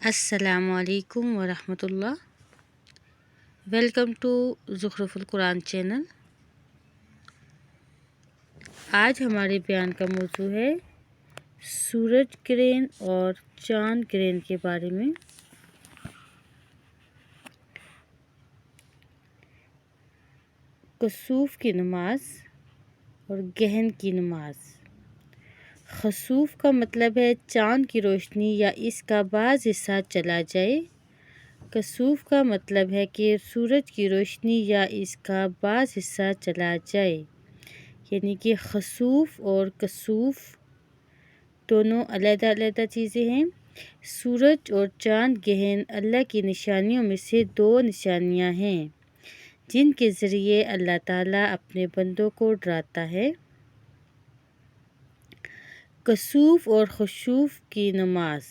السلام علیکم ورحمۃ اللہ۔ ویلکم ٹو زخرف القرآن چینل۔ آج ہمارے بیان کا موضوع ہے سورج گرہن اور چاند گرہن کے بارے میں۔ کسوف کی نماز اور گہن کی نماز۔ خسوف کا مطلب ہے چاند کی روشنی یا اس کا بعض حصہ چلا جائے۔ کسوف کا مطلب ہے کہ سورج کی روشنی یا اس کا بعض حصہ چلا جائے، یعنی کہ خسوف اور کسوف دونوں علیحدہ علیحدہ چیزیں ہیں۔ سورج اور چاند گرہن اللہ کی نشانیوں میں سے دو نشانیاں ہیں جن کے ذریعے اللہ تعالیٰ اپنے بندوں کو ڈراتا ہے۔ کسوف اور خسوف کی نماز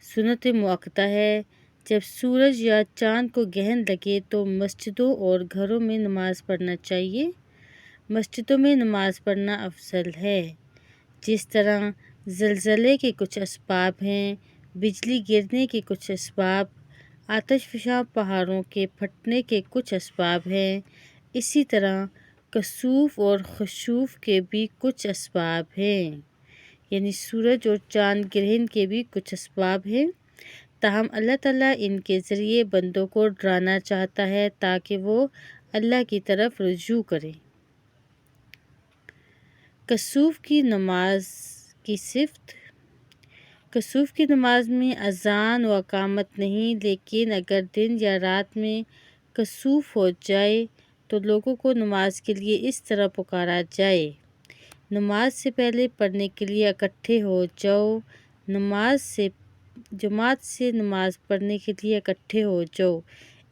سنت مؤکدہ ہے۔ جب سورج یا چاند کو گرہن لگے تو مسجدوں اور گھروں میں نماز پڑھنا چاہیے۔ مسجدوں میں نماز پڑھنا افضل ہے۔ جس طرح زلزلے کے کچھ اسباب ہیں، بجلی گرنے کے کچھ اسباب، آتش فشاں پہاڑوں کے پھٹنے کے کچھ اسباب ہیں، اسی طرح کسوف اور خسوف کے بھی کچھ اسباب ہیں، یعنی سورج اور چاند گرہن کے بھی کچھ اسباب ہیں۔ تاہم اللہ تعالیٰ ان کے ذریعے بندوں کو ڈرانا چاہتا ہے تاکہ وہ اللہ کی طرف رجوع کریں۔ کسوف کی نماز کی صفت۔ کسوف کی نماز میں اذان و اقامت نہیں، لیکن اگر دن یا رات میں کسوف ہو جائے تو لوگوں کو نماز کے لیے اس طرح پکارا جائے: نماز سے پہلے پڑھنے کے لیے اکٹھے ہو جاؤ، جماعت سے نماز پڑھنے کے لیے اکٹھے ہو جاؤ۔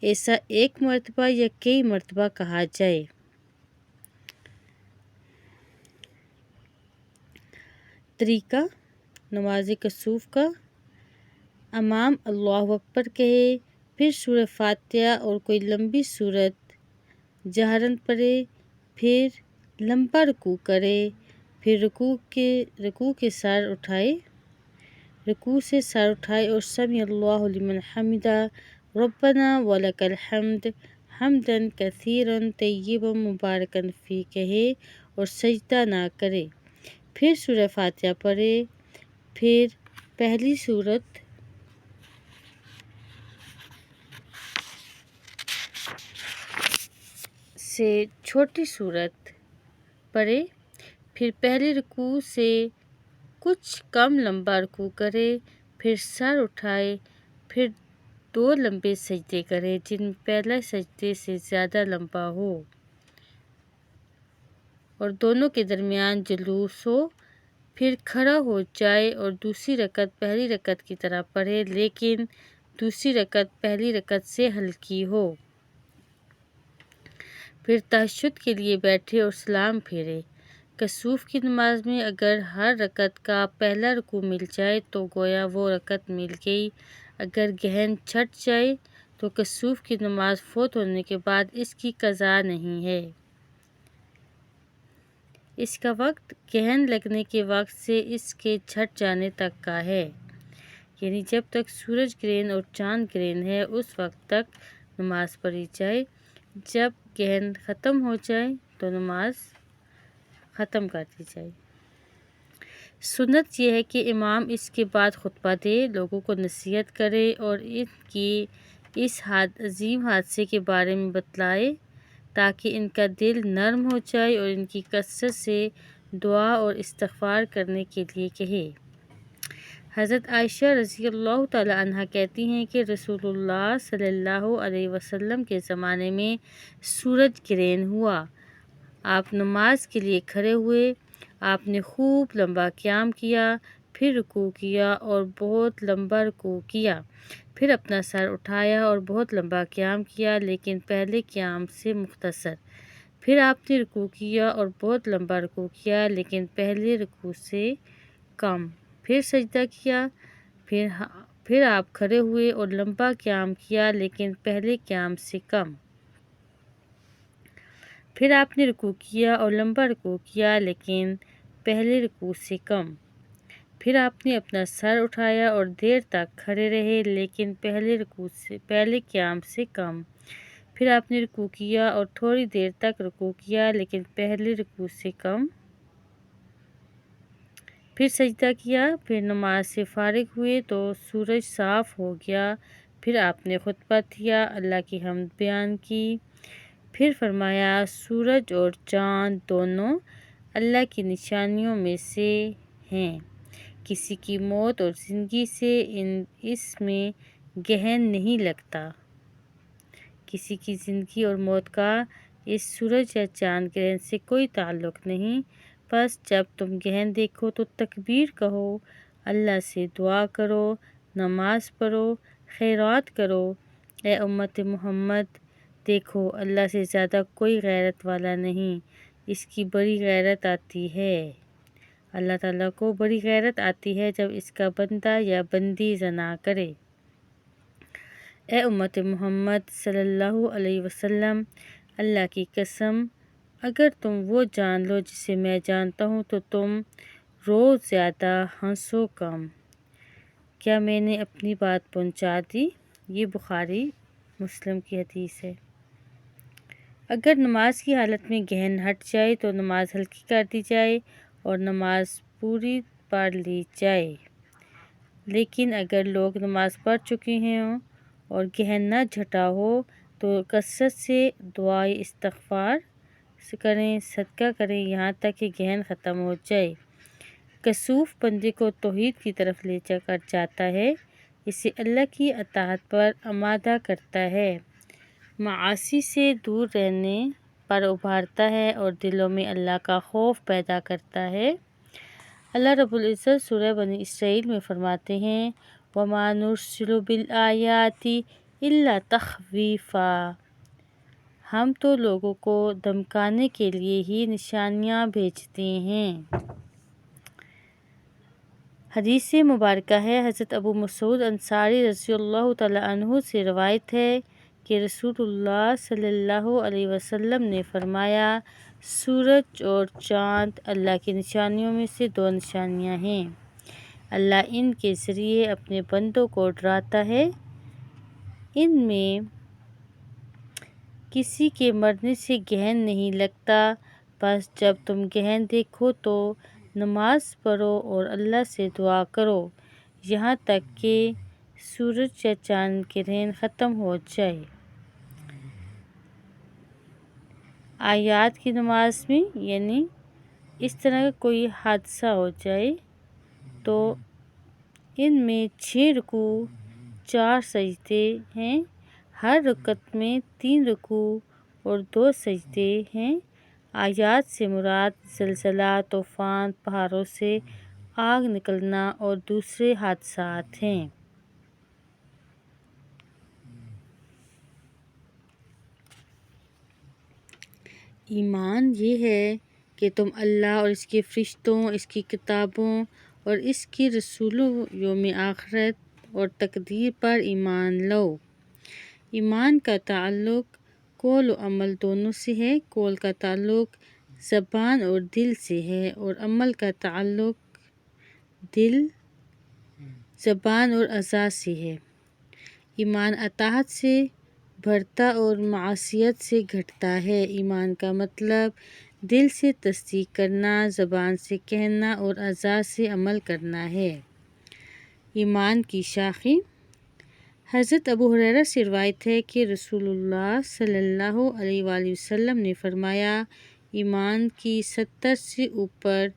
ایسا ایک مرتبہ یا کئی مرتبہ کہا جائے۔ طریقہ نماز کسوف کا: امام اللہ اکبر کہے، پھر سورہ فاتحہ اور کوئی لمبی سورت جہراً پڑھے، پھر لمبا رکوع کرے، پھر رکوع سے سر اٹھائے اور سمیع اللہ لمن حمدہ ربنا ولک الحمد حمداً کثیراً طیباً مبارکاً فیہ کہے اور سجدہ نہ کرے۔ پھر سورہ فاتحہ پڑھے، پھر پہلی سورت سے چھوٹی سورت پڑھے، پھر پہلے رکوع سے کچھ کم لمبا رکوع کرے، پھر سر اٹھائے، پھر دو لمبے سجدے کرے جن میں پہلا سجدے سے زیادہ لمبا ہو اور دونوں کے درمیان جلوس ہو، پھر کھڑا ہو جائے اور دوسری رکعت پہلی رکعت کی طرح پڑھے، لیکن دوسری رکعت پہلی رکعت سے ہلکی ہو۔ پھر تہجد کے لیے بیٹھے اور سلام پھیرے۔ کسوف کی نماز میں اگر ہر رکعت کا پہلا رکوع مل جائے تو گویا وہ رکعت مل گئی۔ اگر گرہن چھٹ جائے تو کسوف کی نماز فوت ہونے کے بعد اس کی قضا نہیں ہے۔ اس کا وقت گرہن لگنے کے وقت سے اس کے چھٹ جانے تک کا ہے، یعنی جب تک سورج گرہن اور چاند گرہن ہے اس وقت تک نماز پڑھی جائے۔ جب گرہن ختم ہو جائے تو نماز ختم کر دی جائے۔ سنت یہ ہے کہ امام اس کے بعد خطبہ دے، لوگوں کو نصیحت کرے اور ان کی اس عظیم حادثے کے بارے میں بتلائے تاکہ ان کا دل نرم ہو جائے اور ان کی کثرت سے دعا اور استغفار کرنے کے لیے کہے۔ حضرت عائشہ رضی اللہ تعالیٰ عنہا کہتی ہیں کہ رسول اللہ صلی اللہ علیہ وسلم کے زمانے میں سورج گرہن ہوا۔ آپ نماز کے لیے کھڑے ہوئے، آپ نے خوب لمبا قیام کیا، پھر رکوع کیا اور بہت لمبا رکوع کیا، پھر اپنا سر اٹھایا اور بہت لمبا قیام کیا لیکن پہلے قیام سے مختصر، پھر آپ نے رکوع کیا اور بہت لمبا رکوع کیا لیکن پہلے رکوع سے کم، پھر سجدہ کیا، پھر آپ کھڑے ہوئے اور لمبا قیام کیا لیکن پہلے قیام سے کم، پھر آپ نے رکوع کیا اور لمبا رکوع کیا لیکن پہلے رکوع سے کم، پھر آپ نے اپنا سر اٹھایا اور دیر تک کھڑے رہے، لیکن پہلے قیام سے کم۔ پھر آپ نے رکوع کیا اور تھوڑی دیر تک رکوع کیا، لیکن پہلے رکوع سے کم۔ پھر سجدہ کیا۔ پھر نماز سے فارغ ہوئے تو سورج صاف ہو گیا۔ پھر آپ نے خطبہ دیا، اللہ کی حمد بیان کی۔ پھر فرمایا، سورج اور چاند دونوں اللہ کی نشانیوں میں سے ہیں۔ کسی کی موت اور زندگی سے اس میں گہن نہیں لگتا۔ کسی کی زندگی اور موت کا اس سورج یا چاند گرہن سے کوئی تعلق نہیں۔ پس جب تم گہن دیکھو تو تکبیر کہو، اللہ سے دعا کرو، نماز پڑھو، خیرات کرو۔ اے امت محمد، دیکھو اللہ سے زیادہ کوئی غیرت والا نہیں، اس کی بڑی غیرت آتی ہے۔ اللہ تعالیٰ کو بڑی غیرت آتی ہے جب اس کا بندہ یا بندی زنا کرے۔ اے امت محمد صلی اللہ علیہ وسلم، اللہ کی قسم، اگر تم وہ جان لو جسے میں جانتا ہوں تو تم رو زیادہ، ہنسو کم۔ کیا میں نے اپنی بات پہنچا دی؟ یہ بخاری مسلم کی حدیث ہے۔ اگر نماز کی حالت میں گہن ہٹ جائے تو نماز ہلکی کر دی جائے اور نماز پوری پڑھ لی جائے۔ لیکن اگر لوگ نماز پڑھ چکے ہوں اور گہن نہ جھٹا ہو تو کثرت سے دعائے استغفار کریں، صدقہ کریں، یہاں تک کہ گہن ختم ہو جائے۔ کسوف بندے کو توحید کی طرف لے کر جاتا ہے، اسے اللہ کی اطاعت پر آمادہ کرتا ہے، معاصی سے دور رہنے پر ابھارتا ہے اور دلوں میں اللہ کا خوف پیدا کرتا ہے۔ اللہ رب العزت سورہ بنی اسرائیل میں فرماتے ہیں، وَمَا نُرْسِلُ بِالْآيَاتِ إِلَّا تَخْوِيفًا، ہم تو لوگوں کو دھمکانے کے لیے ہی نشانیاں بھیجتے ہیں۔ حدیث مبارکہ ہے، حضرت ابو مسعود انصاری رضی اللہ تعالیٰ عنہ سے روایت ہے کہ رسول اللہ صلی اللہ علیہ وسلم نے فرمایا، سورج اور چاند اللہ کی نشانیوں میں سے دو نشانیاں ہیں۔ اللہ ان کے ذریعے اپنے بندوں کو ڈراتا ہے، ان میں کسی کے مرنے سے گہن نہیں لگتا۔ بس جب تم گہن دیکھو تو نماز پڑھو اور اللہ سے دعا کرو، یہاں تک کہ سورج یا چاند گرہن ختم ہو جائے۔ آیات کی نماز میں یعنی اس طرح کا کوئی حادثہ ہو جائے تو ان میں 6 رکوع 4 سجدے ہیں، ہر رکعت میں 3 رکوع اور 2 سجدے ہیں۔ آیات سے مراد زلزلہ، طوفان، پہاڑوں سے آگ نکلنا اور دوسرے حادثات ہیں۔ ایمان یہ ہے کہ تم اللہ اور اس کے فرشتوں، اس کی کتابوں اور اس کے رسولوں، یوم آخرت اور تقدیر پر ایمان لو۔ ایمان کا تعلق قول و عمل دونوں سے ہے۔ قول کا تعلق زبان اور دل سے ہے اور عمل کا تعلق دل، زبان اور اعضاء سے ہے۔ ایمان اطاعت سے بڑھتا اور معصیت سے گھٹتا ہے۔ ایمان کا مطلب دل سے تصدیق کرنا، زبان سے کہنا اور اعضاء سے عمل کرنا ہے۔ ایمان کی شاخیں۔ حضرت ابو ہریرہ سے روایت ہے کہ رسول اللہ صلی اللہ علیہ وآلہ وسلم نے فرمایا، ایمان کی 70 سے اوپر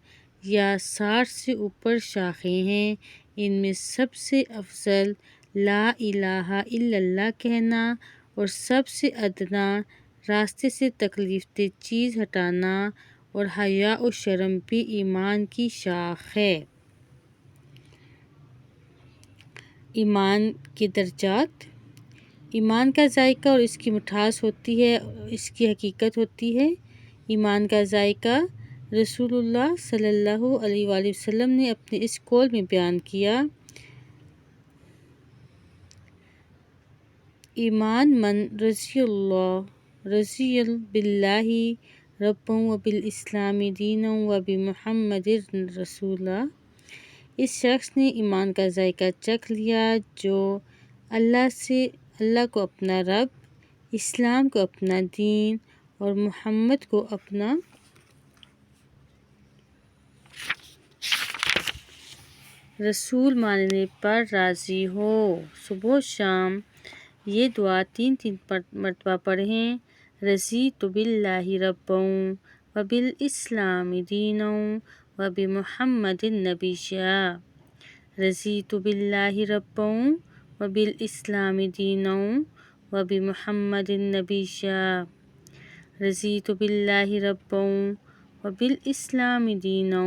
یا 60 سے اوپر شاخیں ہیں، ان میں سب سے افضل لا الہ الا اللہ کہنا اور سب سے ادنیٰ راستے سے تکلیف دہ چیز ہٹانا اور حیا و شرم بھی ایمان کی شاخ ہے۔ ایمان کے درجات۔ ایمان کا ذائقہ اور اس کی مٹھاس ہوتی ہے، اس کی حقیقت ہوتی ہے۔ ایمان کا ذائقہ رسول اللہ صلی اللہ علیہ وآلہ وسلم نے اپنے اس قول میں بیان کیا، ایمان من رضی باللہ ربا وبالاسلام دینا وبمحمد رسولا، اس شخص نے ایمان کا ذائقہ چکھ لیا جو اللہ کو اپنا رب، اسلام کو اپنا دین اور محمد کو اپنا رسول ماننے پر راضی ہو۔ صبح و شام یہ دعا 3 مرتبہ پڑھیں۔ رضیت باللہ ربا وبالاسلام دینا وبمحمد نبیا۔ رضیت باللہ ربا وبالاسلام دینا وبمحمد نبیا۔ رضیت باللہ ربا وبالاسلام دینا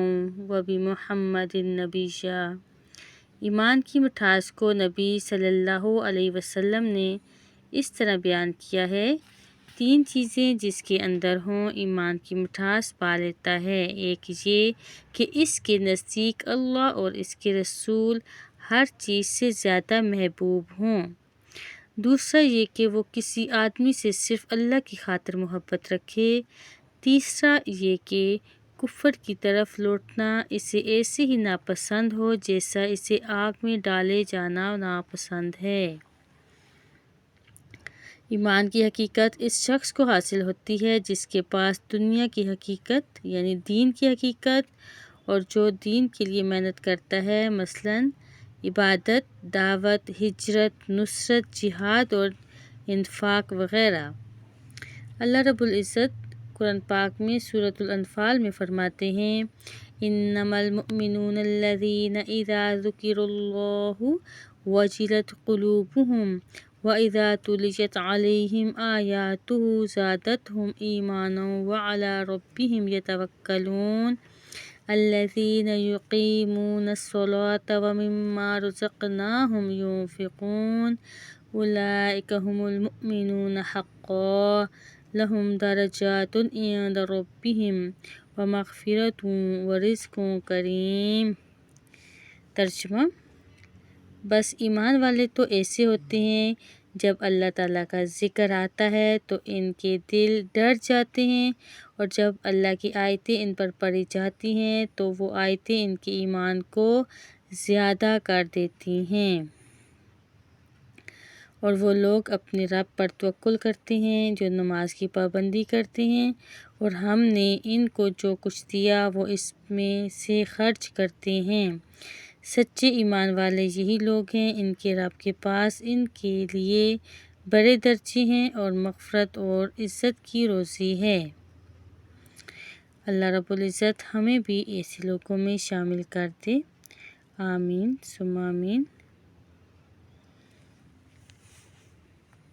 وبمحمد نبیا۔ ایمان کی مٹھاس کو نبی صلی اللہ علیہ وسلم نے اس طرح بیان کیا ہے: 3 چیزیں جس کے اندر ہوں ایمان کی مٹھاس پا لیتا ہے۔ ایک یہ کہ اس کے نزدیک اللہ اور اس کے رسول ہر چیز سے زیادہ محبوب ہوں۔ دوسرا یہ کہ وہ کسی آدمی سے صرف اللہ کی خاطر محبت رکھے۔ تیسرا یہ کہ کفر کی طرف لوٹنا اسے ایسے ہی ناپسند ہو جیسا اسے آگ میں ڈالے جانا ناپسند ہے۔ ایمان کی حقیقت اس شخص کو حاصل ہوتی ہے جس کے پاس دنیا کی حقیقت یعنی دین کی حقیقت اور جو دین کے لیے محنت کرتا ہے، مثلاً عبادت، دعوت، ہجرت، نصرت، جہاد اور انفاق وغیرہ۔ اللہ رب العزت قرآن پاک میں سورۃ الانفال میں فرماتے ہیں: انما المؤمنون الذین اذا ذکر اللہ وجلت قلوبہم واذا تلیت علیہم آیاتہ زادتہم ایمانا وعلی ربہم یتوکلون الذین یقیمون الصلاۃ ومما رزقناہم ینفقون اولئک ھم المؤمنون حقا لہم درجات عند ربہم ومغفرۃ ورزق کریم۔ ترجمہ: بس ایمان والے تو ایسے ہوتے ہیں جب اللہ تعالیٰ کا ذکر آتا ہے تو ان کے دل ڈر جاتے ہیں، اور جب اللہ کی آیتیں ان پر پڑھی جاتی ہیں تو وہ آیتیں ان کے ایمان کو زیادہ کر دیتی ہیں، اور وہ لوگ اپنے رب پر توکل کرتے ہیں جو نماز کی پابندی کرتے ہیں، اور ہم نے ان کو جو کچھ دیا وہ اس میں سے خرچ کرتے ہیں۔ سچے ایمان والے یہی لوگ ہیں، ان کے رب کے پاس ان کے لیے بڑے درجے ہیں اور مغفرت اور عزت کی روزی ہے۔ اللہ رب العزت ہمیں بھی ایسے لوگوں میں شامل کر دے۔ آمین ثم آمین۔